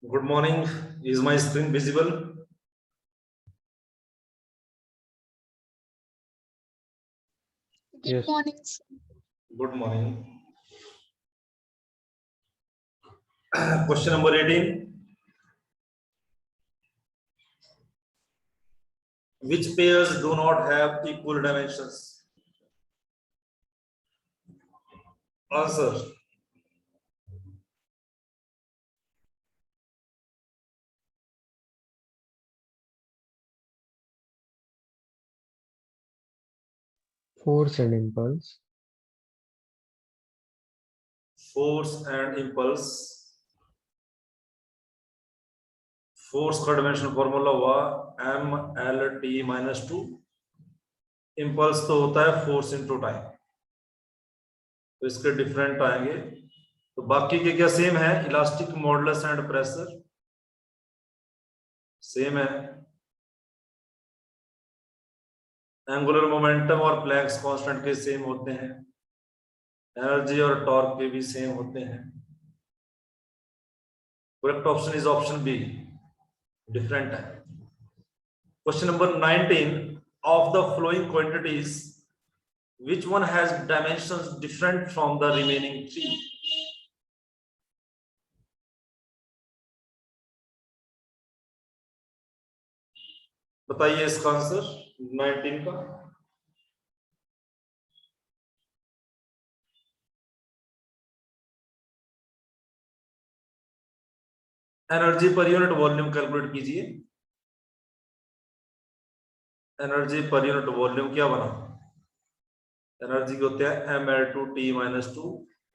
Good morning. Is my screen visible? Good Yes. morning, sir. Good morning. Question number 18. Which pairs do not have equal dimensions? Answer. Force and impulse. Force and impulse. Force का dimension formula हुआ mLt-2। Impulse तो होता है force into time, तो इसके different आएंगे। तो बाकी के क्या सेम है? Elastic modulus and pressure same है। एंगुलर मोमेंटम और प्लैंक्स कांस्टेंट के सेम होते हैं। एनर्जी और टॉर्क के भी सेम होते हैं। Correct option is option B, different है। Question number 19, of the following quantities which one has dimensions different from the remaining three? बताइए इसका आंसर 19 का। Energy per unit volume calculate कीजिए। एनर्जी पर यूनिट वॉल्यूम क्या बना? Energy के होते हैं mL2T-2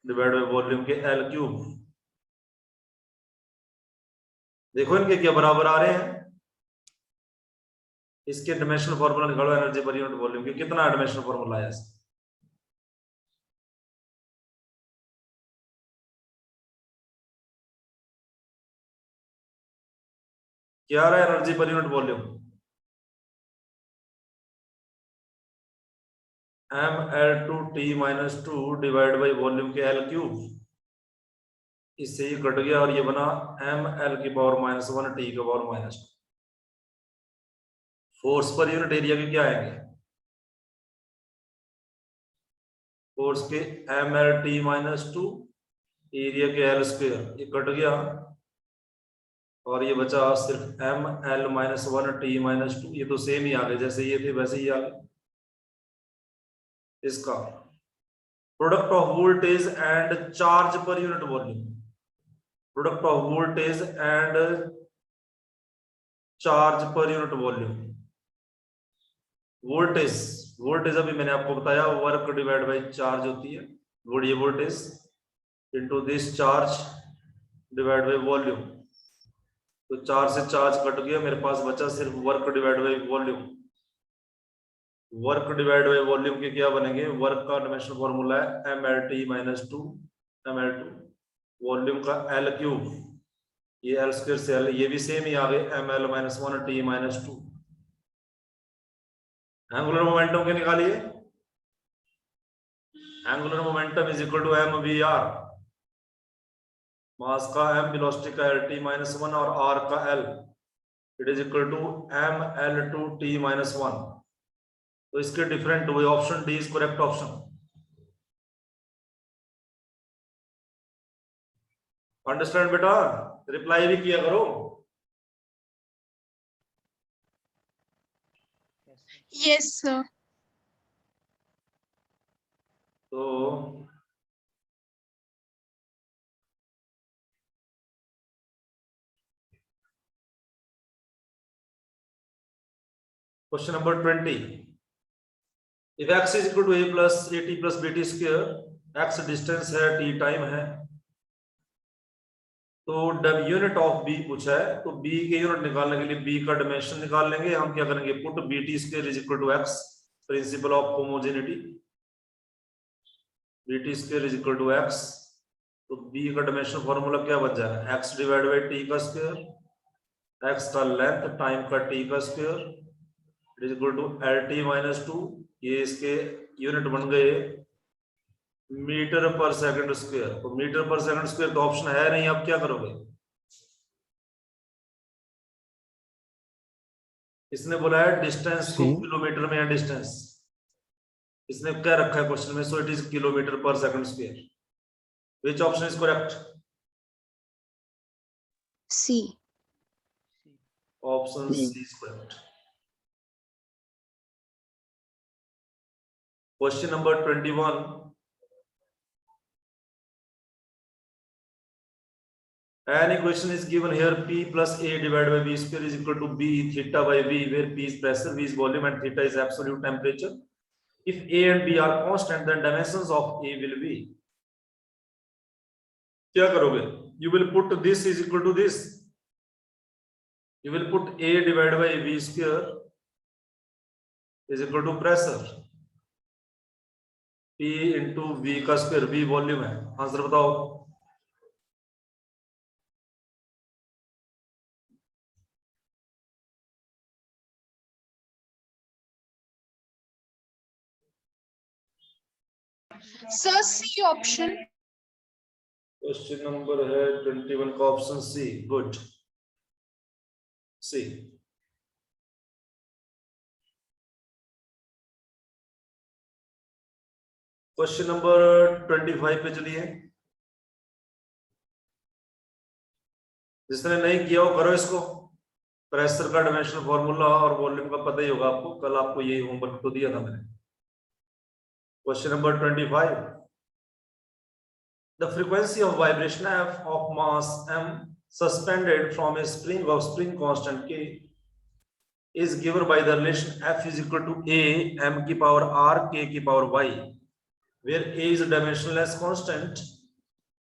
डिवाइड बाय वॉल्यूम के L3। देखो इनके क्या बराबर आ रहे हैं। इसके डायमेंशनल फार्मूला निकालो एनर्जी पर यूनिट वॉल्यूम के। कितना डायमेंशनल फार्मूला है इसका? क्या आ रहा है energy per unit volume? mL2T-2 divide by volume के L3। इससे ही कट गया और ये बना mL⁻⁻1 T⁻²। Force per unit area के क्या आएंगे? फोर्स के mL⁻T-2 एरिया के L²। ये कट गया और ये बचा सिर्फ mL-1 T-2। ये तो सेम ही आ गए, जैसे ये थे वैसे ही आ गए। इसका product of voltage and charge per unit volume. Product of voltage and charge per unit volume. Voltage voltage अभी मैंने आपको बताया वर्क डिवाइड बाय चार्ज होती है। ये voltage into this charge divide by volume. तो चार्ज से चार्ज कट गया, मेरे पास बचा सिर्फ work divide by volume. Work divide by volume के क्या बनेंगे? वर्क का डायमेंशनल फार्मूला है mL⁻2 mL2 वॉल्यूम का L3। ये L² से L, ये भी सेम ही आ गए mL-1 T-2। एंगुलर मोमेंटम के निकालिए। Angular momentum is equal to mvr। Mass का m, वेलोसिटी का L-T-1 और r का L। It is equal to mL2T-1। तो इसके डिफरेंट हुए। Option D is correct option. Understand बेटा? रिप्लाई भी किया करो। Yes, sir. तो question number 20, if x is equal to a plus at plus bt square, x distance है, t time है, तो w यूनिट ऑफ b पूछा है। तो b के यूनिट निकालने के लिए b का डायमेंशन निकाल लेंगे। हम क्या करेंगे? Put bt square is equal to x, principle of homogeneity. bt square is equal to x, तो b का डायमेंशन फॉर्मूला क्या बन जाएगा? x डिवाइड बाय t का स्क्वायर, x का लेंथ टाइम का t का square is equal to L⁻²। ये इसके यूनिट बन गए मीटर पर सेकंड स्क्वायर। तो मीटर पर सेकंड स्क्वायर तो ऑप्शन है नहीं, आप क्या करोगे? इसने बोला है डिस्टेंस को C. किलोमीटर में है डिस्टेंस, इसने क्या रखा है क्वेश्चन में, so it is kilometer per second square. Which option is correct? C. Option C. C is correct. Question number 21, an equation is given here, p plus a divided by b square is equal to b theta by v, where p is pressure, v is volume and theta is absolute temperature. If a and b are constant, then dimensions of a will be, क्या करोगे? You will put this is equal to this, you will put a divided by v square is equal to pressure, p into v का square, v volume है। Answer बताओ। Sir, C option. Question number है 21 का option C, good, सी। Question number 25 पे चलिए, जिसने नहीं किया हो करो इसको। प्रेशर का डायमेंशनल फॉर्मूला और वॉल्यूम का पता ही होगा आपको, कल आपको यही होमवर्क तो दिया था मैंने। Question number 25, the frequency of vibration f of mass m suspended from a spring of spring constant k is given by the relation f is equal to a m की पावर r k की power y, where a is a dimensionless constant,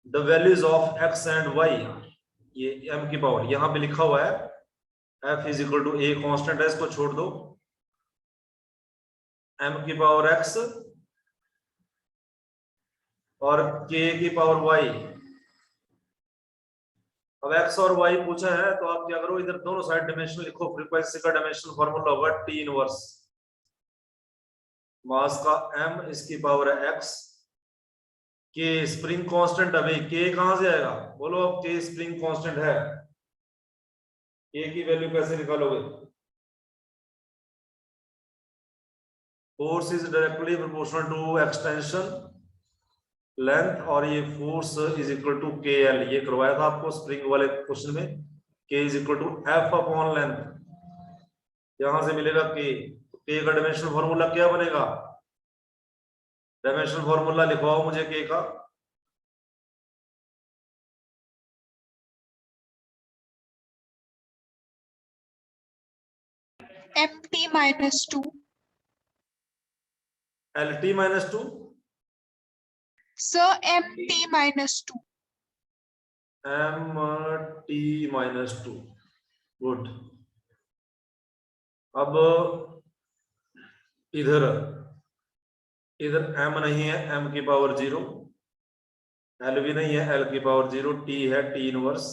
the values of x and y, ये m की power यहां पे लिखा हुआ है, f is equal to a constant है, इसको छोड़ दो, m की पावर x और k की पावर y। अब x और y पूछा है तो आप क्या करो, इधर दोनों साइड डायमेंशन लिखो। फ्रीक्वेंसी का डायमेंशन फॉर्मूला होगा t इनवर्स मास का m, इसकी पावर है x, k स्प्रिंग कांस्टेंट है भाई, k कहां से आएगा बोलो, अब k स्प्रिंग कांस्टेंट है, k की वैल्यू कैसे निकालोगे? Force is directly proportional to extension length, और ये force is equal to K L, ये करवाया था आपको स्प्रिंग वाले क्वेश्चन में, K is equal to F upon length, यहां से मिलेगा के का डायमेंशन फॉर्मूला क्या बनेगा? डायमेंशन फॉर्मूला लिखवाओ मुझे के का। MT minus 2. L T minus two, Sir, MT minus 2. M T minus two, good. अब इधर इधर m नहीं है, m की पावर 0, l भी नहीं है, l की पावर 0, t है t इनवर्स,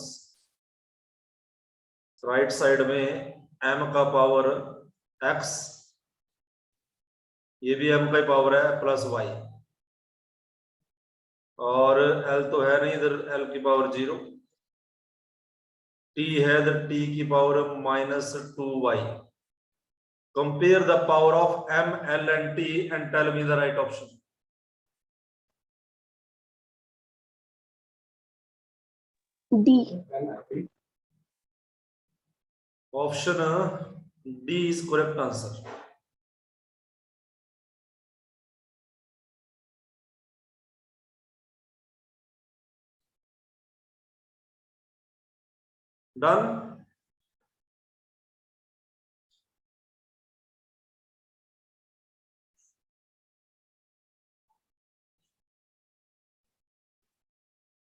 राइट साइड में m का पावर x, ये भी m का पावर है प्लस y, और l तो है नहीं इधर, l की पावर 0, t है इधर t की power minus 2y। Compare the power of m, l and t and tell me the right option. D. Option D is correct answer. Done.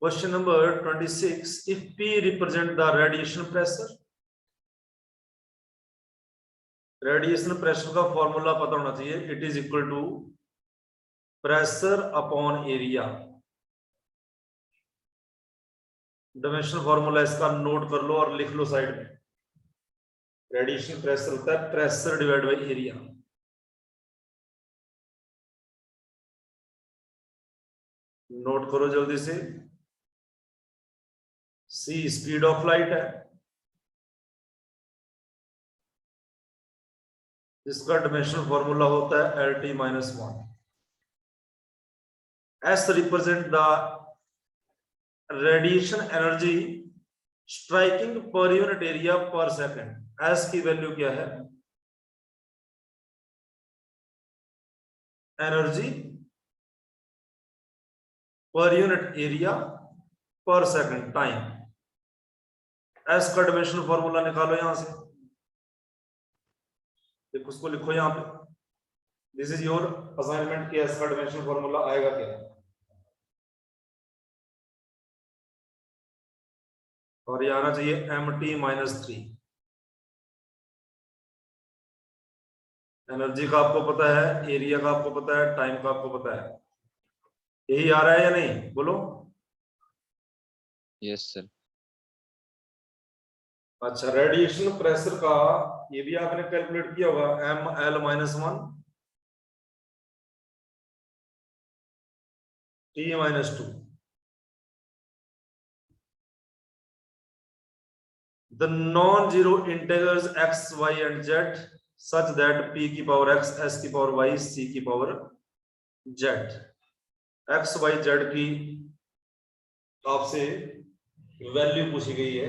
Question number 26. If P represent the radiation pressure, radiation pressure का formula पता होना चाहिए, it is equal to pressure upon area। Dimension formula इसका note कर लो और लिख लो side में। Radiation pressure होता है pressure divide by area. Note करो जल्दी से। C स्पीड ऑफ लाइट है, इसका डायमेंशनल फॉर्मूला होता है LT minus 1। S represent the radiation energy striking per unit area पर सेकंड। S की वैल्यू क्या है? एनर्जी पर यूनिट एरिया पर सेकंड टाइम। S का डायमेंशनल फॉर्मूला निकालो यहां से, देखो उसको लिखो यहां पे। दिस इज योर असाइनमेंट कि S का डायमेंशनल फॉर्मूला आएगा क्या, और ये आना चाहिए MT माइनस 3। एनर्जी का आपको पता है, एरिया का आपको पता है, टाइम का आपको पता है, यही आ रहा है या नहीं बोलो? Yes sir. अच्छा, रेडिएशन प्रेशर का ये भी आपने कैलकुलेट किया होगा, ML minus 1 T minus 2। The non-zero integers x, y and z such that p की पावर x, s की पावर y, c की power z। x, y, z की आपसे वैल्यू पूछी गई है।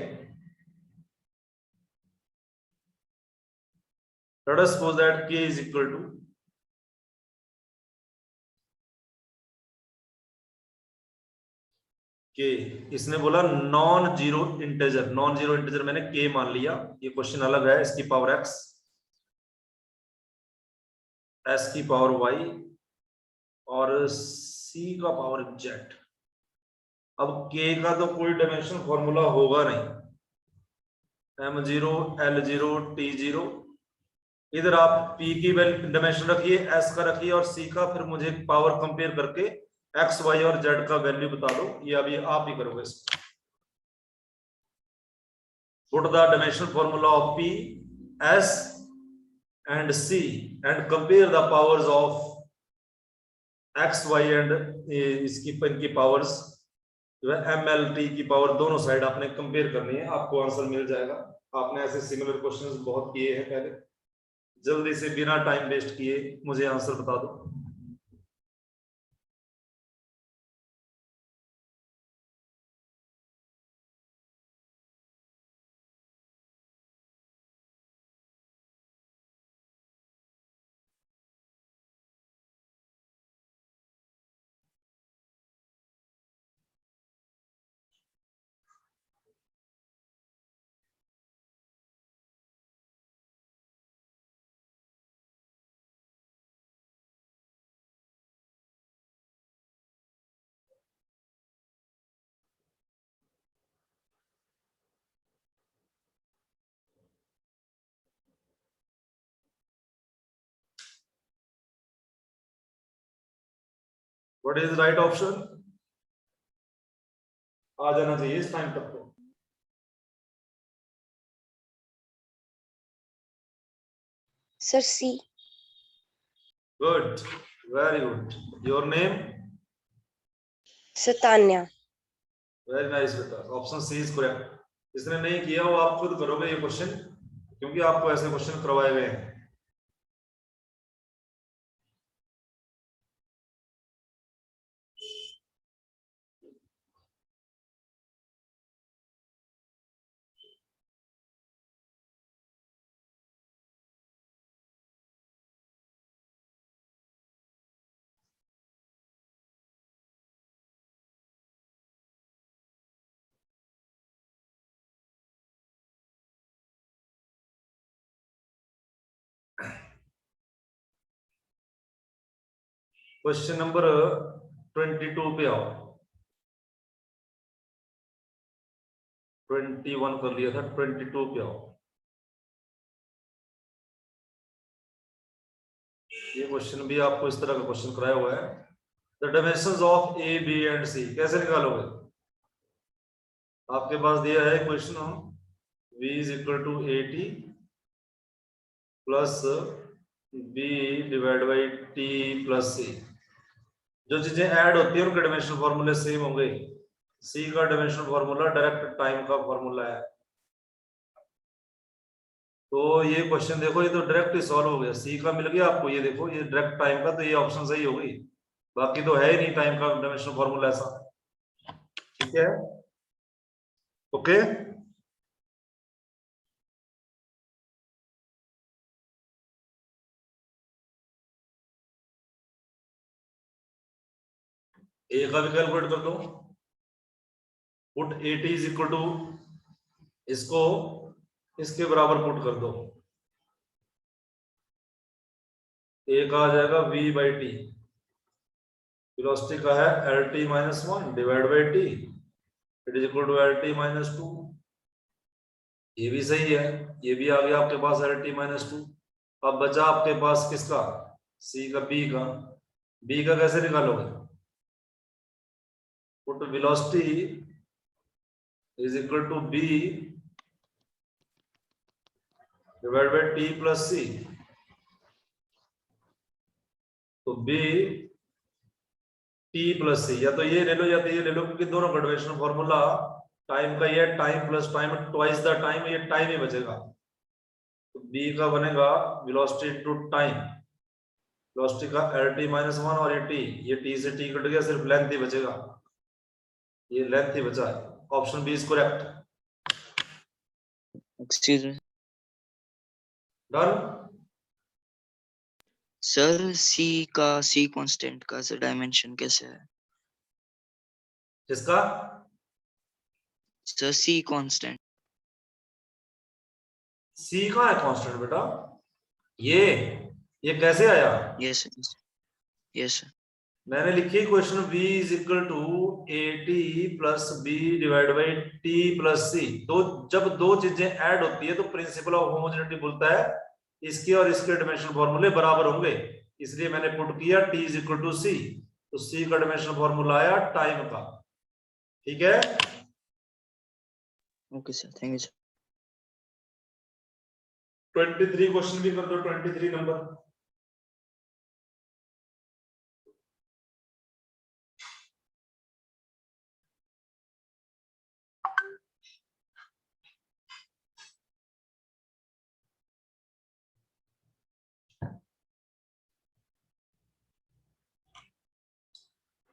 Let us suppose that k is equal to k, इसने बोला non zero integer, non zero integer मैंने k मान लिया, ये क्वेश्चन अलग है। इसकी पावर x, s की पावर y और c का पावर z। अब k का तो कोई डायमेंशन फॉर्मूला होगा नहीं, m0 l0 t0। इधर आप p की डायमेंशन रखिए, s का रखिए और c का, फिर मुझे पावर कंपेयर करके x, y और z का वैल्यू बता दो। ये अभी आप ही करोगे इसको। Put the dimension formula of p, s and c and compare the powers of x, y and इसकी इनकी पावर्स जो है MLT की पावर, दोनों साइड आपने कंपेयर करनी है, आपको आंसर मिल जाएगा। आपने ऐसे सिमिलर क्वेश्चंस बहुत किए हैं पहले। जल्दी से बिना टाइम वेस्ट किए मुझे आंसर बता दो। What is right option? आ जाना चाहिए इस टाइम तक तो। Sir C. Good, very good. Your name? Satanya. Very nice बेटा, ऑप्शन सी इज करेक्ट। इसने नहीं किया वो आप खुद करोगे ये क्वेश्चन, क्योंकि आपको ऐसे क्वेश्चन करवाए गए हैं। क्वेश्चन नंबर 22 पे आओ। 21 कर लिया था, 22 पे आओ। ये क्वेश्चन भी आपको इस तरह का क्वेश्चन कराया हुआ है। The dimensions of A, B and C कैसे निकालोगे? आपके पास दिया है question, v is equal to 80 plus b divide by t plus c। जो चीजें ऐड होती है उनके डायमेंशनल फॉर्मूले सेम होंगे। c का डायमेंशनल फॉर्मूला डायरेक्ट टाइम का फॉर्मूला है, तो ये क्वेश्चन देखो, ये तो डायरेक्ट ही सॉल्व हो गया, सी का मिल गया आपको, ये देखो ये डायरेक्ट टाइम का, तो ये ऑप्शन सही हो गई, बाकी तो है ही नहीं टाइम का डायमेंशनल फॉर्मूला ऐसा। ठीक है, ओके। ए का भी कैलकुलेट कर दो, put A T is equal to, इसको इसके बराबर पुट कर दो, ए का आ जाएगा v बाई टी, वेलोसिटी का है L T minus one divide by T, it is equal to L T minus two. ये भी सही है, ये भी आ गया आपके पास एल टी माइनस टू। अब बचा आपके पास किसका, सी का, बी का। बी का कैसे निकालोगे, put velocity is equal to B divide by T plus C. तो बी टी प्लस सी, या तो ये ले लो या तो ये ले लो, क्योंकि दोनों का डेरिवेशन फॉर्मूला टाइम का ये time plus time twice the time, ये टाइम ही बचेगा। तो बी का बनेगा वेलोसिटी टू टाइम, वेलोसिटी का एल टी माइनस वन, और ये टी से टी कट गया, सिर्फ लेंथ ही बचेगा, ये लेंथ ही बचा है। Option B is correct. Excuse me done. Sir, C constant का सर डायमेंशन कैसे है? किसका, सर सी कांस्टेंट। सी का है कांस्टेंट बेटा, ये कैसे आया, यस यस सर। मैंने लिखी question v is equal to A T plus B divide by T plus C. तो जब दो चीजें ऐड होती है तो प्रिंसिपल ऑफ होमोजेनिटी बोलता है इसके और इसके डायमेंशन फॉर्मूले बराबर होंगे, इसलिए मैंने पुट किया t इज इक्वल टू सी, तो सी का डायमेंशन फॉर्मूला आया टाइम का। ठीक है, okay sir, thank you sir. 23 question भी कर दो, 23 number.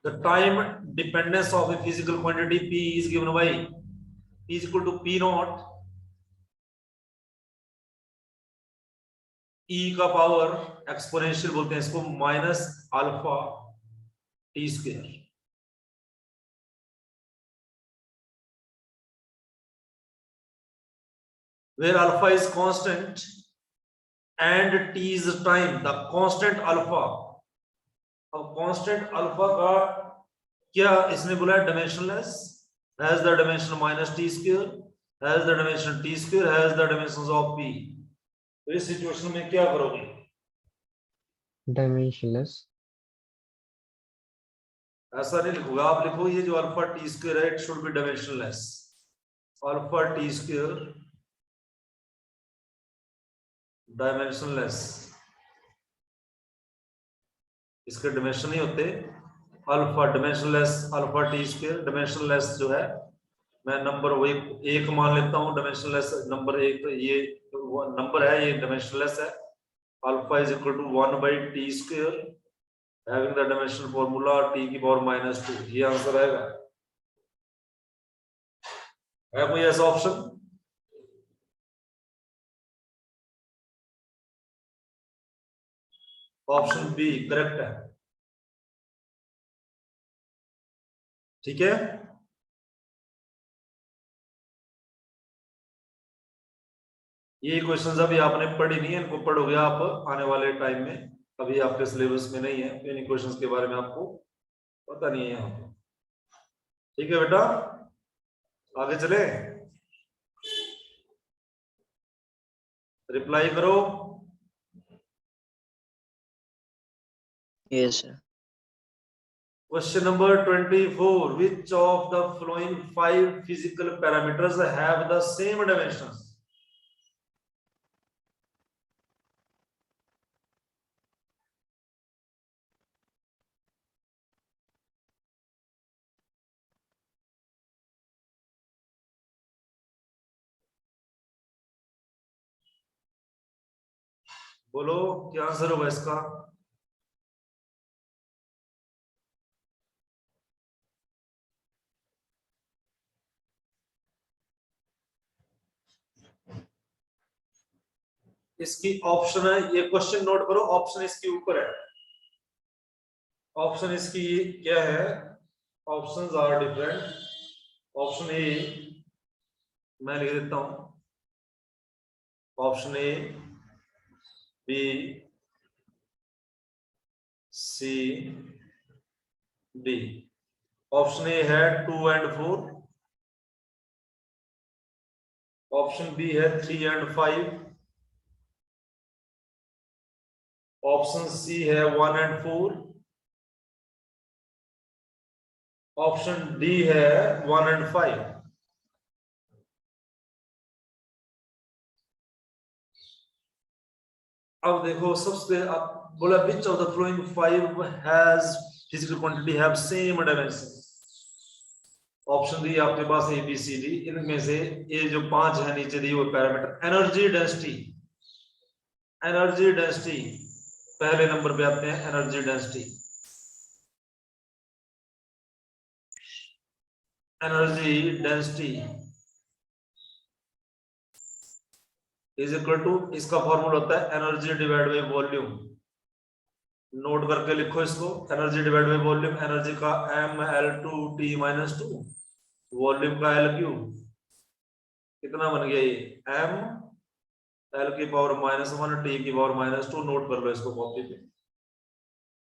The time dependence of a physical quantity P is given by P is equal to P naught E का पावर एक्सपोनेंशियल बोलते हैं इसको, minus alpha T square. Where alpha is constant and t is time, the constant alpha। अब constant alpha का क्या इसने बोला है, dimensionless, has the dimension minus T square, has the dimension T square, has the dimensions of p। तो इस situation में क्या करोगे, dimensionless, ऐसा नहीं लिखोगे आप, लिखो ये जो अल्फा टी स्क्वायर है it should be dimensionless, alpha T square dimensionless, इसके डायमेंशन नहीं होते, alpha dimensionless, alpha T square dimensionless जो है, मैं नंबर वो एक मान लेता हूँ डायमेंशनलेस नंबर एक, ये नंबर है ये डायमेंशनलेस है, alpha is equal to 1 by T square having the dimensional formula t की पावर माइनस 2। ये आंसर आएगा, है कोई ऐसा ऑप्शन, ऑप्शन बी करेक्ट है। ठीक है, ये क्वेश्चंस अभी आपने पढ़ी नहीं है, इनको पढ़ोगे आप आने वाले टाइम में, अभी आपके सिलेबस में नहीं है, तो इन क्वेश्चंस के बारे में आपको पता नहीं है यहाँ पे। ठीक है बेटा, आगे चले, रिप्लाई करो। Yes sir. Question number 24. Which of the following 5 physical parameters have the same dimensions? बोलो क्या आंसर होगा इसका? इसकी ऑप्शन है, ये क्वेश्चन नोट करो, ऑप्शन इसके ऊपर है। ऑप्शन इसकी क्या है? Options are different. Option A मैं लिख देता हूं, option A, B, C, D. Option A है 2 and 4, ऑप्शन बी है 3 and 5, ऑप्शन सी है 1 and 4, ऑप्शन डी है 1 and 5। अब देखो सबसे अब बोला which of the flowing 5 has physical quantity have same dimension. Option D आपके पास ए बी सी डी, इनमें से ये जो 5 है नीचे दी वो parameter. Energy density, energy density पहले नंबर पे आते हैं। Energy density, energy density is equal to, इसका फॉर्मूला होता है energy divide by volume. Note करके लिखो इसको, energy divide by volume. Energy का mL2T-2, वॉल्यूम का LQ, कितना बन गया ये mL की पावर -1 T की पावर -2। नोट कर लो इसको कॉपी पे।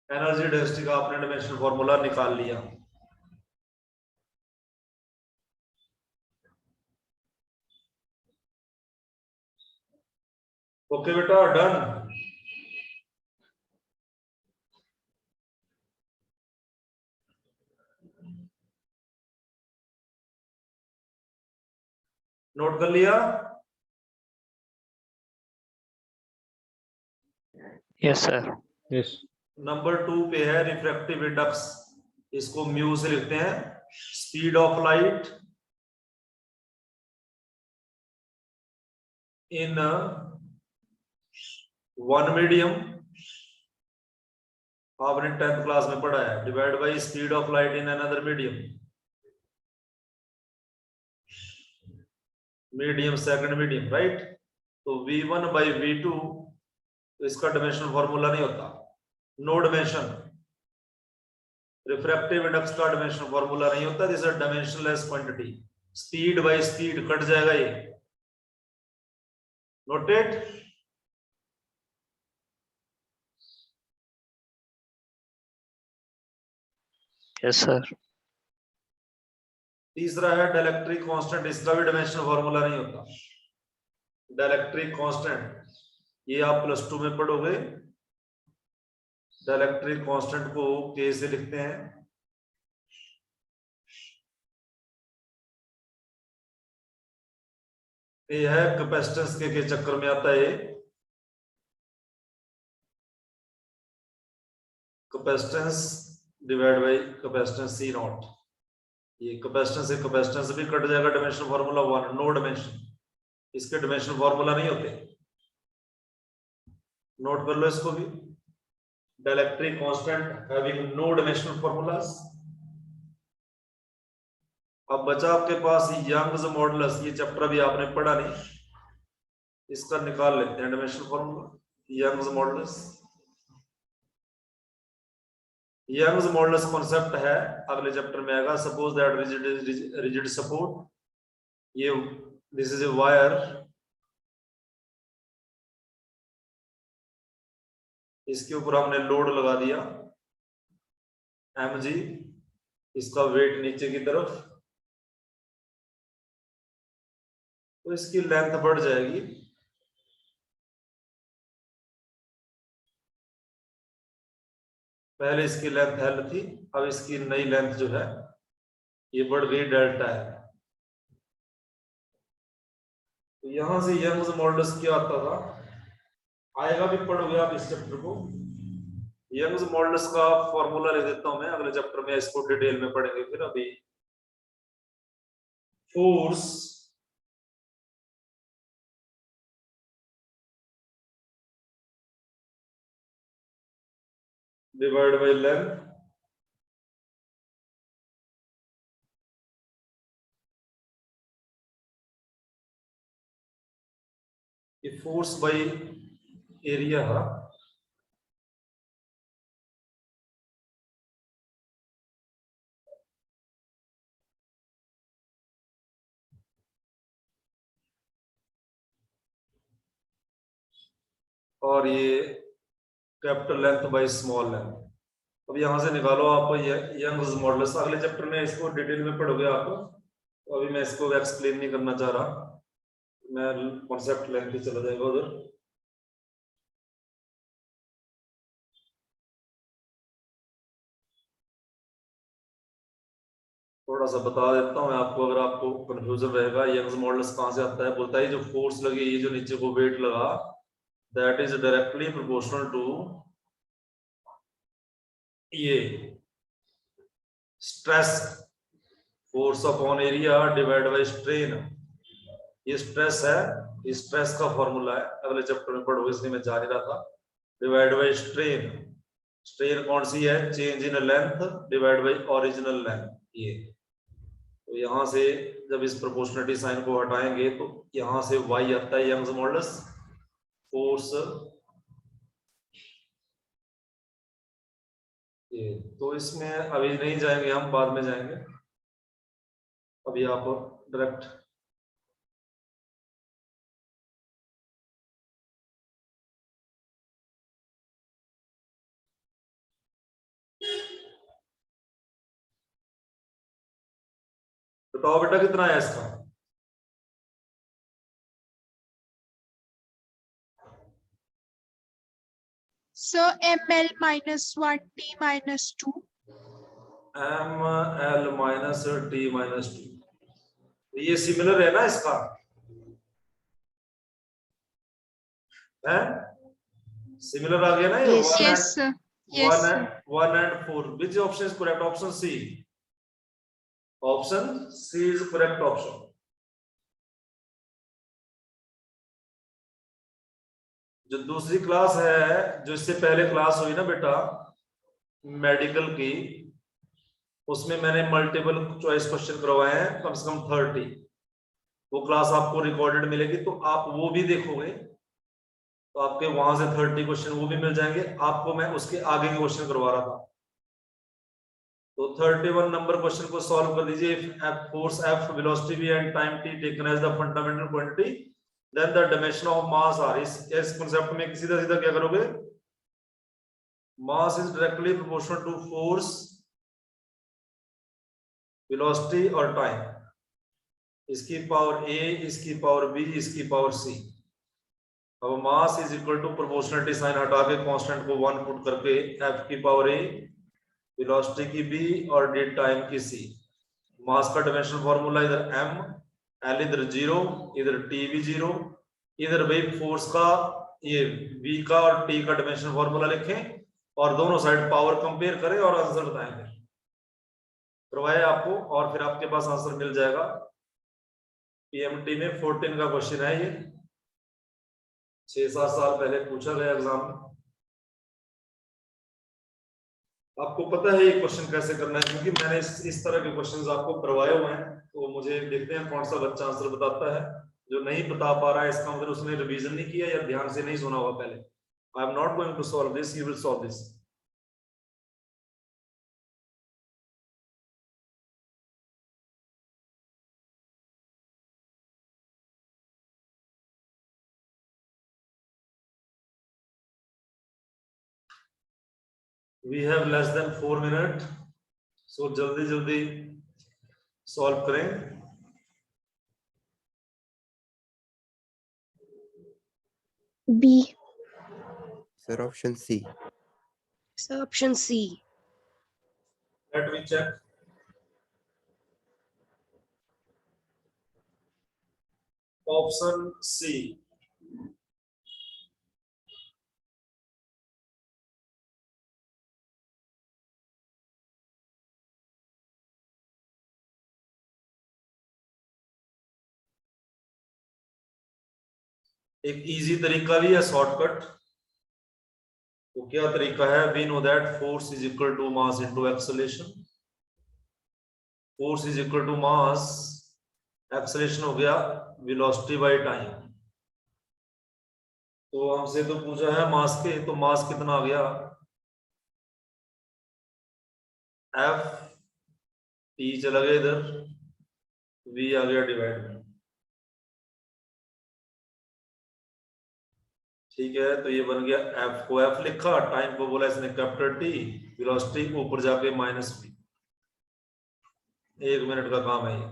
एनर्जी डेंसिटी का आपने डायमेंशनल फॉर्मूला निकाल लिया। ओके बेटा, डन। नोट कर लिया? Yes sir. Yes. नंबर 2 पे है रिफ्रैक्टिव इंडेक्स, इसको म्यू से लिखते हैं। Speed of light in one medium, आपने 10th क्लास में पढ़ा है, divide by speed of light in another medium. Medium second medium, right. तो V1 by V2, तो इसका डायमेंशनल फॉर्मूला नहीं होता। नो डायमेंशन, रिफ्रैक्टिव इंडेक्स का डायमेंशनल फॉर्मूला नहीं होता। This is dimensionless quantity. Speed by speed cut जाएगा ये, नोटेड। Yes sir. तीसरा है डाइलेक्ट्रिक कांस्टेंट, इसका भी डायमेंशनल फॉर्मूला नहीं होता। डाइलेक्ट्रिक कांस्टेंट ये आप +2 में पढ़ोगे। डाइलेक्ट्रिक कांस्टेंट को K से लिखते हैं। ये है कैपेसिटेंस के चक्कर में आता है। Capacitance divide by capacitance C0। ये कैपेसिटेंस से कैपेसिटेंस भी कट जाएगा, डायमेंशनल फॉर्मूला 1। नो डायमेंशन, इसके डायमेंशनल फॉर्मूला नहीं होते। नोट कर लो इसको भी। Dielectric constant having no dimensional formulas. अब बचा आपके पास यंग्स मॉडुलस, ये चैप्टर भी आपने पढ़ा नहीं, इसका निकाल लेते हैं dimensional formula. Young's modulus, Young's modulus concept है, अगले चैप्टर में आएगा। सपोज दैट रिजिड सपोर्ट, ये दिस इज ए वायर, इसके ऊपर हमने लोड लगा दिया mg, इसका वेट नीचे की तरफ, तो इसकी लेंथ बढ़ जाएगी। पहले इसकी लेंथ L थी, अब इसकी नई लेंथ जो है ये बढ़ गई डेल्टा है। तो यहां से यंग्स मॉडुलस क्या आता था, आएगा भी, पढ़ोगे आप इस चैप्टर को। यंग्स मॉडुलस का फॉर्मूला लिख देता हूं मैं, अगले चैप्टर में इसको डिटेल में पढ़ेंगे। फिर अभी फोर्स डिवाइड बाई लेंथ ये फोर्स बाई एरिया है और ये capital length by small length. अब यहां से निकालो आप यंग्स मॉडुलस। अगले चैप्टर में इसको डिटेल में पढ़ोगे आप, तो अभी मैं इसको एक्सप्लेन नहीं करना चाह रहा, मैं कॉन्सेप्ट लेंथ ही चला जाएगा उधर। थोड़ा सा बता देता हूं मैं आपको, अगर आपको कंफ्यूजन रहेगा। यंग्स मॉडुलस कहां से आता है? बोलता है जो फोर्स लगी, ये जो नीचे को वेट लगा, that is directly proportional to ये stress, force upon area divide by strain. ये स्ट्रेस है, ये स्ट्रेस का फॉर्मूला है, अगले चैप्टर में पढ़ोगे, इसलिए मैं जा नहीं रहा था। डिवाइड बाय स्ट्रेन, स्ट्रेन कौन सी है? Change in length divide by original length. ये तो यहां से जब इस प्रोपोर्शनलिटी साइन को हटाएंगे तो यहां से y आता है यंग्स मॉडुलस फोर्स। ये तो इसमें अभी नहीं जाएंगे हम, बाद में जाएंगे। अभी आप डायरेक्ट बताओ बेटा कितना है इसका? Sir, ml minus 1 t minus 2. M L minus T minus two. ये सिमिलर है ना इसका? है सिमिलर आ गया ना ये? Yes, Yes, sir. Yes, one sir. And 1 and 4 which option is correct? Option C. Option C is correct option. जो दूसरी क्लास है, जो इससे पहले क्लास हुई ना बेटा मेडिकल की, उसमें मैंने मल्टीपल चॉइस क्वेश्चन करवाए हैं कम से कम 30। वो क्लास आपको रिकॉर्डेड मिलेगी, तो आप वो भी देखोगे तो आपके वहां से 30 क्वेश्चन वो भी मिल जाएंगे आपको। मैं उसके आगे के क्वेश्चन करवा रहा था। तो 31 नंबर क्वेश्चन को सॉल्व कर दीजिए। Force F, velocity v and time t taken as the fundamental quantity, then the dimension of mass are. इस कांसेप्ट में सीधा सीधा क्या करोगे? Mass is directly proportional to force, velocity और टाइम। इसकी पावर a, इसकी पावर b, इसकी पावर c। अब mass is equal to proportionality sign हटा के कांस्टेंट को 1 पुट करके F की पावर a, वेलोसिटी की b और d टाइम की c। मास का डायमेंशन फॉर्मूला इधर m, l इधर 0, इधर t भी 0, इधर भाई फोर्स का ये v का और t का डायमेंशन फॉर्मूला लिखें और दोनों साइड पावर कंपेयर करें और आंसर बताएंगे। करवाए आपको और फिर आपके पास आंसर मिल जाएगा। पीएमटी में 14 का क्वेश्चन है ये, 6-7 साल पहले पूछा गया एग्जाम में। आपको पता है ये क्वेश्चन कैसे करना है, क्योंकि मैंने इस तरह के क्वेश्चंस आपको करवाए हुए हैं। तो मुझे देखते हैं कौन सा बच्चा आंसर बताता है। जो नहीं बता पा रहा है इसका मतलब उसने रिवीजन नहीं किया या ध्यान से नहीं सुना हुआ पहले। I am not going to solve this, you will solve this. We have less than 4 minutes, so जल्दी जल्दी सॉल्व करें। B. Sir, option C. Sir, option C. Let me check. Option C. एक इजी तरीका भी है shortcut. तो क्या तरीका है? We know that force is equal to mass into acceleration. Force is equal to mass, acceleration हो गया वेलोसिटी बाय टाइम। तो हमसे तो पूछा है मास के, तो मास कितना आ गया? एफ टी चला गया इधर, वी आ गया डिवाइड में। ठीक है, तो ये बन गया एफ को एफ लिखा, टाइम को बोला इसने कैपिटल टी, वेलोसिटी ऊपर जाके माइनस वी। 1 मिनट का काम है ये।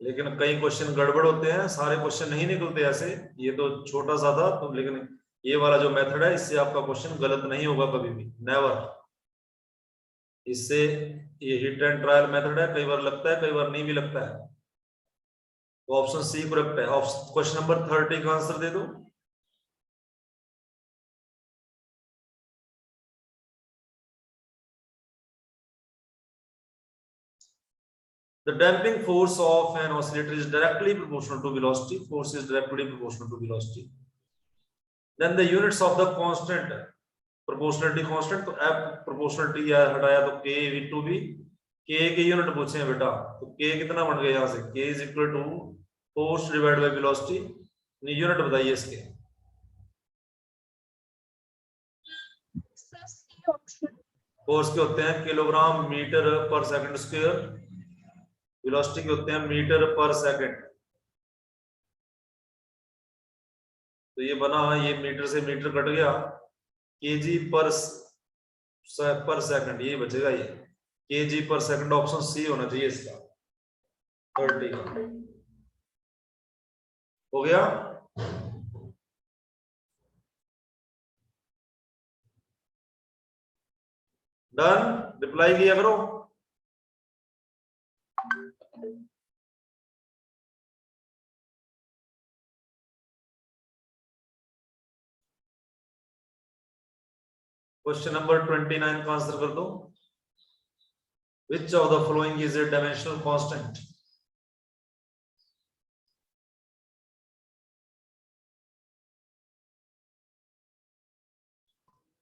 लेकिन कई क्वेश्चन गड़बड़ होते हैं, सारे क्वेश्चन नहीं निकलते ऐसे। ये तो छोटा सा था तो, लेकिन ये वाला जो मेथड है इससे आपका क्वेश्चन गलत नहीं होगा कभी भी, नेवर। इससे ये हिट एंड ट्रायल मेथड है, कई बार लगता है कई बार नहीं भी लगता है। तो ऑप्शन सी करेक्ट है। क्वेश्चन नंबर 30 का आंसर दे दो। The damping force of an oscillator is directly proportional to velocity. Force is directly proportional to velocity. Then the units of the constant, proportionality constant, तो F proportionality हटाया तो K into V, K के unit पूछे हैं बेटा, तो K कितना बन गया यहाँ से? K is equal to force divided by velocity। Unit बताइए इसके। फोर्स के होते हैं kilogram metre per second square, velocity के होते हैं मीटर पर सेकंड। तो ये बना, ये मीटर से मीटर कट गया, केजी पर सेकंड, ये बचेगा ये केजी पर सेकंड। ऑप्शन सी होना चाहिए इसका 30 का। हो गया? डन? रिप्लाई किया करो। क्वेश्चन नंबर 29 का आंसर कर दो। Which of the following is a dimensional constant?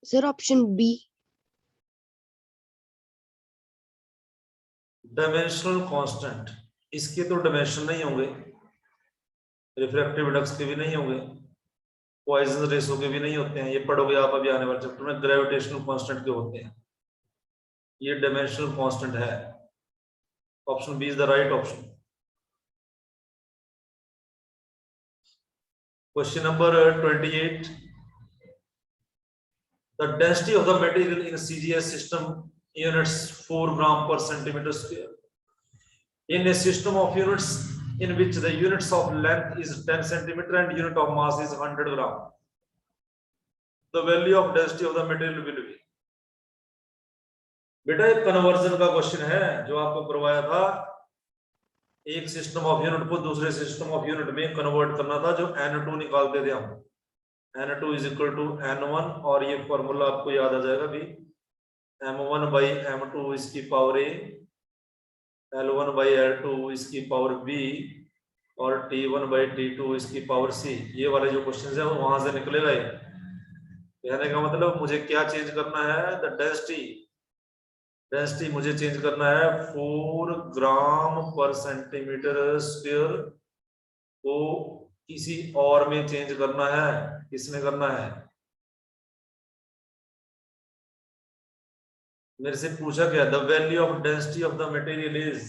Sir, option B. Dimensional constant, इसके तो डायमेंशन नहीं होंगे, रिफ्रैक्टिव इंडेक्स के भी नहीं होंगे, पॉइसन रेशो के भी नहीं होते हैं। ये पढ़ोगे आप अभी आने वाले चैप्टर में, ग्रेविटेशनल कांस्टेंट के होते हैं। ये डायमेंशनल कांस्टेंट है। Option B is the right option. Question number 28। The density of the material in CGS system units 4 gram per centimeter square. In a system of units in which the units of length is 10 centimeter and unit of mass is 100 gram, the value of density of the material will be। बेटा एक conversion का question है जो आपको करवाया था। एक system of unit को दूसरे सिस्टम ऑफ यूनिट में कन्वर्ट करना था, जो N2 निकालते थे हम। N2 is equal to N1, और ये फॉर्मूला आपको याद आ जाएगा भी, M1 by M2 इसकी power A, L1 by L2 इसकी पावर B, और T1 by T2 इसकी पावर C। ये वाले जो क्वेश्चन है वो वहां से निकलेगा। ये कहने का मतलब मुझे क्या चेंज करना है? द डेंसिटी मुझे चेंज करना है 4 ग्राम पर सेंटीमीटर स्क्वायर को किसी और में चेंज करना है। किसमें करना है? मेरे से पूछा गया the value of density of the material is